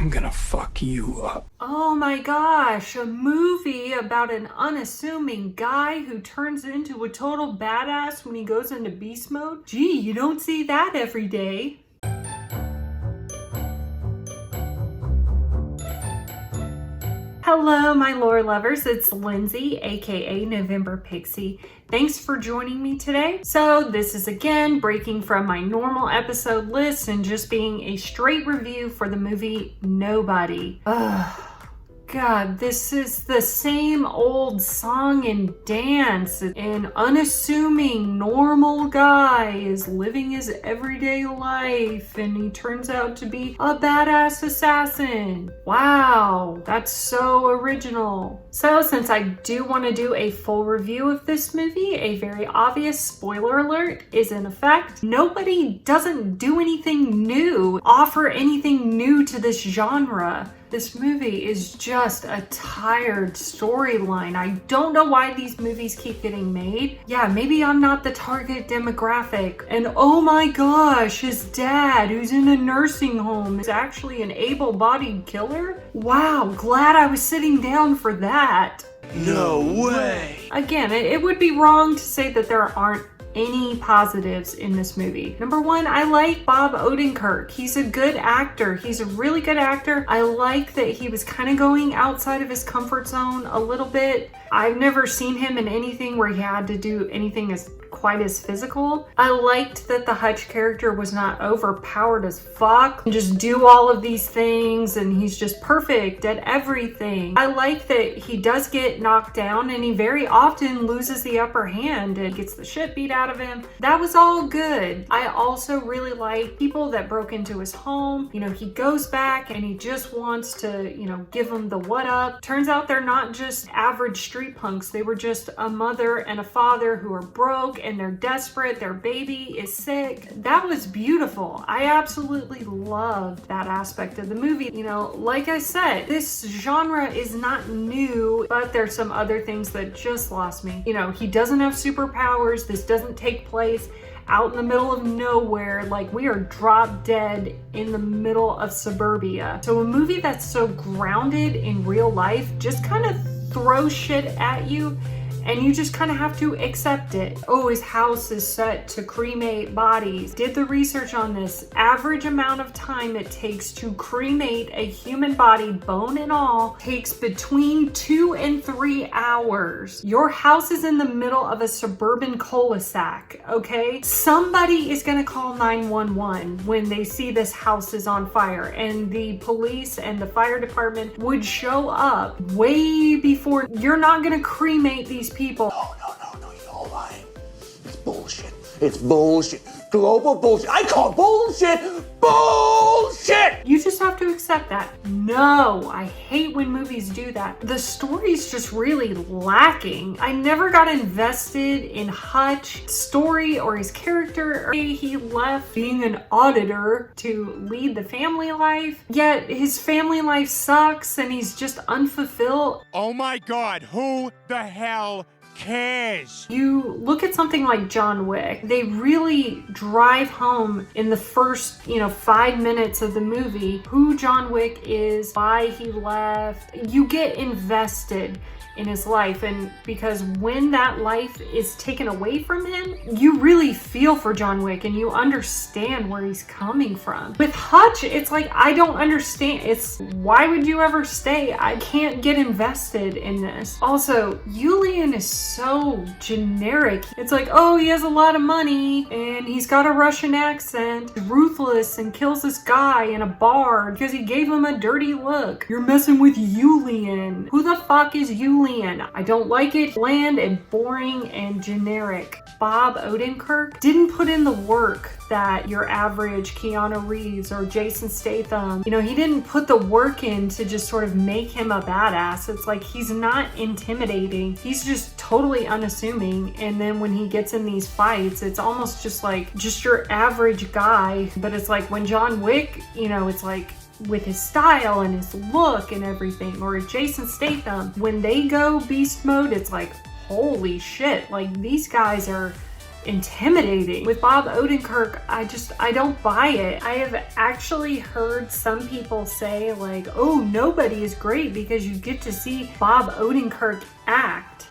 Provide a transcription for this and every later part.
I'm gonna fuck you up. Oh my gosh, a movie about an unassuming guy who turns into a total badass when he goes into beast mode? Gee, you don't see that every day. Hello, my lore lovers. It's Lindsay, aka November Pixie. Thanks for joining me today. So this is again breaking from my normal episode list and just being a straight review for the movie Nobody. God, this is the same old song and dance. An unassuming, normal guy is living his everyday life and he turns out to be a badass assassin. Wow, that's so original. So since I do want to do a full review of this movie, a very obvious spoiler alert is in effect. Nobody doesn't do anything new, offer anything new to this genre. This movie is just a tired storyline. I don't know why these movies keep getting made. Yeah, maybe I'm not the target demographic. And oh my gosh, his dad, who's in a nursing home, is actually an able-bodied killer? Wow, glad I was sitting down for that. No way! Again, it would be wrong to say that there aren't any positives in this movie. Number one, I like Bob Odenkirk. He's a good actor. He's a really good actor. I like that he was kind of going outside of his comfort zone a little bit. I've never seen him in anything where he had to do anything as quite as physical. I liked that the Hutch character was not overpowered as fuck and just do all of these things and he's just perfect at everything. I like that he does get knocked down and he very often loses the upper hand and gets the shit beat out of him. That was all good. I also really like people that broke into his home. You know, he goes back and he just wants to, give them the what up. Turns out they're not just average street punks. They were just a mother and a father who are broke and they're desperate. Their baby is sick. That was beautiful. I absolutely love that aspect of the movie. Like I said, this genre is not new, but there's some other things that just lost me. He doesn't have superpowers. This doesn't take place out in the middle of nowhere. Like, we are drop dead in the middle of suburbia. So a movie that's so grounded in real life just kind of throws shit at you and you just kind of have to accept it. Oh, his house is set to cremate bodies. Did the research on this. Average amount of time it takes to cremate a human body, bone and all, takes between 2 and 3 hours. Your house is in the middle of a suburban cul-de-sac, okay? Somebody is gonna call 911 when they see this house is on fire, and the police and the fire department would show up way before. You're not gonna cremate these people. No, you're all lying. It's bullshit. It's bullshit. Global bullshit. I call bullshit bullshit! You just have to accept that. No, I hate when movies do that. The story's just really lacking. I never got invested in Hutch's story or his character. He left being an auditor to lead the family life, yet his family life sucks and he's just unfulfilled. Oh my God, who the hell cares? You look at something like John Wick, they really drive home in the first, 5 minutes of the movie who John Wick is, why he left. You get invested in his life, and because when that life is taken away from him, you really feel for John Wick and you understand where he's coming from. With Hutch, it's like, I don't understand. It's, why would you ever stay? I can't get invested in this. Also, Julian is so generic. It's like, oh, he has a lot of money and he's got a Russian accent, ruthless, and kills this guy in a bar because he gave him a dirty look. You're messing with Julian. Who the fuck is Julian? I don't like it. Bland and boring and generic. Bob Odenkirk didn't put in the work that your average Keanu Reeves or Jason Statham, he didn't put the work in to just sort of make him a badass. It's like, he's not intimidating. He's just totally unassuming. And then when he gets in these fights, it's almost just like just your average guy. But it's like when John Wick, it's like, with his style and his look and everything, or Jason Statham, when they go beast mode, it's like, holy shit, like these guys are intimidating. With Bob Odenkirk, I don't buy it. I have actually heard some people say like, oh, Nobody is great because you get to see Bob Odenkirk act.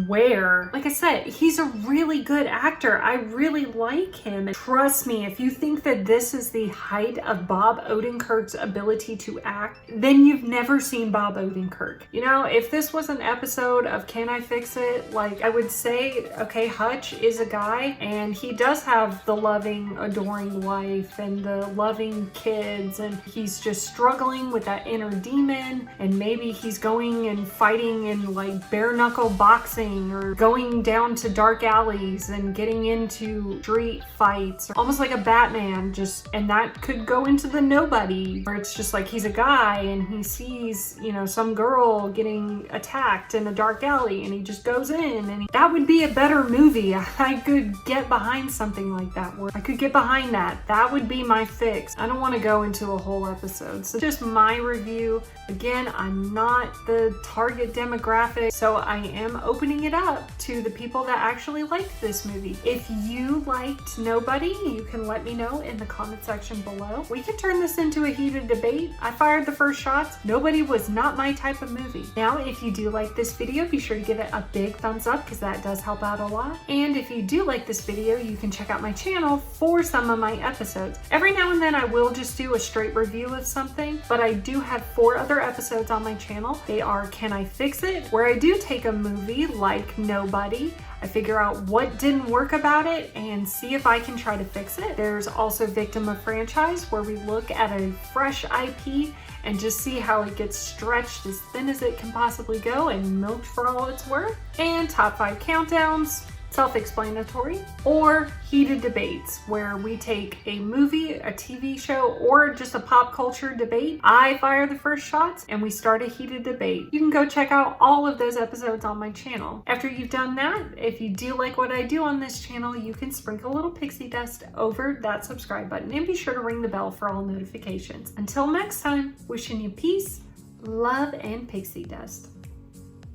Where? Like I said, he's a really good actor. I really like him. Trust me, if you think that this is the height of Bob Odenkirk's ability to act, then you've never seen Bob Odenkirk. You know, if this was an episode of Can I Fix It? Like, I would say, okay, Hutch is a guy and he does have the loving, adoring wife and the loving kids, and he's just struggling with that inner demon, and maybe he's going and fighting in like bare knuckle boxing or going down to dark alleys and getting into street fights, or almost like a Batman, and that could go into the Nobody, where it's just like he's a guy and he sees, you know, some girl getting attacked in a dark alley and he just goes in, and that would be a better movie. I could get behind something like that, where I could get behind that. That would be my fix. I don't want to go into a whole episode, so just my review. Again, I'm not the target demographic, so I am opening it up to the people that actually liked this movie. If you liked Nobody, you can let me know in the comment section below. We can turn this into a heated debate. I fired the first shots. Nobody was not my type of movie. Now, if you do like this video, be sure to give it a big thumbs up because that does help out a lot. And if you do like this video, you can check out my channel for some of my episodes. Every now and then I will just do a straight review of something, but I do have 4 other episodes on my channel. They are Can I Fix It? Where I do take a movie like Nobody, I figure out what didn't work about it and see if I can try to fix it. There's also Victim of Franchise, where we look at a fresh IP and just see how it gets stretched as thin as it can possibly go and milked for all it's worth. And Top 5 Countdowns, self-explanatory, or heated debates, where we take a movie, a TV show, or just a pop culture debate. I fire the first shots and we start a heated debate. You can go check out all of those episodes on my channel. After you've done that, if you do like what I do on this channel, you can sprinkle a little pixie dust over that subscribe button and be sure to ring the bell for all notifications. Until next time, wishing you peace, love, and pixie dust.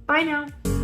Bye now.